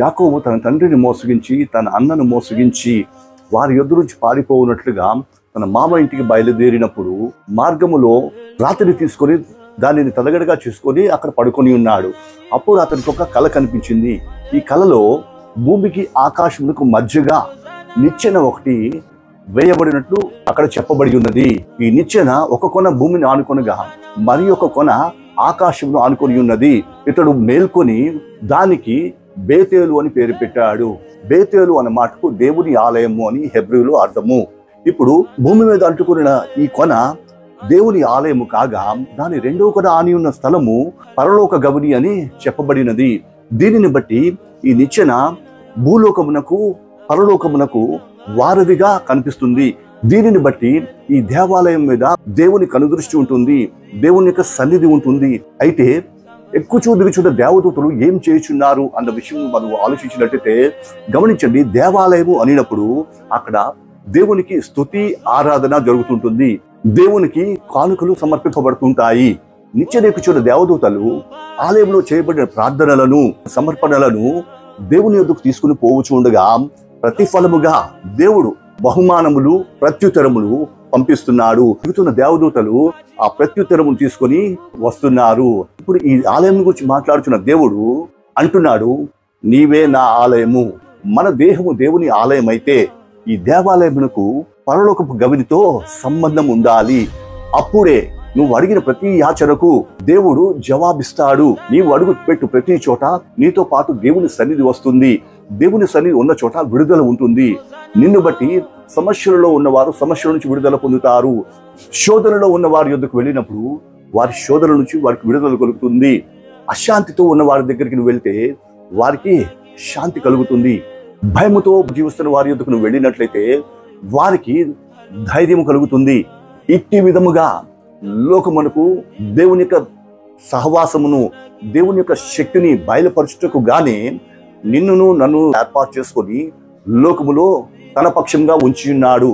యాకోబు తన తండ్రిని మోసగించి తన అన్నను మోసగించి వారి యొద్ద నుంచి పారిపోవునట్లుగా తన మామ ఇంటికి బయలుదేరినప్పుడు మార్గములో రాత్రి తీసుకొని దానిని తలగడగా చేసుకొని అక్కడ పడుకొని ఉన్నాడు. అప్పుడు అతనికి ఒక కల కనిపించింది. ఈ కలలో భూమికి ఆకాశములకు మధ్యగా నిచ్చెన ఒకటి వేయబడినట్లు అక్కడ చెప్పబడి ఉన్నది. ఈ నిచ్చెన ఒక కొన భూమిని ఆనుకొనగా మరి ఒక కొన ఆకాశంలో ఆనుకొని ఉన్నది. ఇతడు మేల్కొని దానికి బేతేలు అని పేరు పెట్టాడు. బేతేలు అన్న మాటకు దేవుని ఆలయము అని హెబ్రీలో అర్థము. ఇప్పుడు భూమి మీద అంటుకున్న ఈ కొన దేవుని ఆలయము కాగా దాని రెండవ కొన ఆని ఉన్న స్థలము పరలోక గవిని అని చెప్పబడినది. దీనిని బట్టి ఈ నిచ్చెన భూలోకమునకు పరలోకమునకు వారధిగా కనిపిస్తుంది. దీనిని బట్టి ఈ దేవాలయం మీద దేవుని కనుదృష్టి ఉంటుంది, దేవుని యొక్క సన్నిధి ఉంటుంది. అయితే ఎక్కుచూ దిగుచున్న దేవదూతలు ఏం చేయుచున్నారు అన్న విషయం మనం ఆలోచించినట్టయితే గమనించండి. దేవాలయము అనినప్పుడు అక్కడ దేవునికి స్తుతి ఆరాధన జరుగుతుంటుంది, దేవునికి కానుకలు సమర్పింపబడుతుంటాయి. నిత్యనెక్కుచున్న దేవదూతలు ఆలయంలో చేయబడిన ప్రార్థనలను సమర్పణలను దేవుని యొద్దకు తీసుకుని పోవచ్చు ఉండగా ప్రతిఫలముగా దేవుడు బహుమానములు ప్రత్యుత్తరములు పంపిస్తున్నాడు. దిగుతున్న దేవదూతలు ఆ ప్రత్యుత్తరమును తీసుకొని వస్తున్నారు. ఇప్పుడు ఈ ఆలయం గురించి మాట్లాడుతున్న దేవుడు అంటున్నాడు, నీవే నా ఆలయము. మన దేహము దేవుని ఆలయం అయితే ఈ దేవాలయమునకు పరలోకపు గవినితో సంబంధం ఉండాలి. అప్పుడే నువ్వు అడిగిన ప్రతి యాచనకు దేవుడు జవాబిస్తాడు. నీవు అడుగు పెట్టు ప్రతి చోట నీతో పాటు దేవుని సన్నిధి వస్తుంది. దేవుని సన్నిధి ఉన్న చోట విడుదల ఉంటుంది. నిన్ను బట్టి సమస్యలలో ఉన్నవారు సమస్యల నుంచి విడుదల పొందుతారు. శోధనలో ఉన్న వారి యొద్దకు వెళ్ళినప్పుడు వారి శోధన నుంచి వారికి విడుదల కలుగుతుంది. అశాంతితో ఉన్న వారి దగ్గరికి నువ్వు వెళ్తే వారికి శాంతి కలుగుతుంది. భయముతో జీవిస్తున్న వారి యొద్దకు నువ్వు వెళ్ళినట్లయితే వారికి ధైర్యం కలుగుతుంది. ఇట్టి విధముగా లోకమునకు దేవుని యొక్క సహవాసమును దేవుని యొక్క శక్తిని బయలుపరచుటకు గానే నిన్నును నన్ను ఏర్పాటు చేసుకొని లోకములో తన పక్షంగా ఉంచి ఉన్నాడు.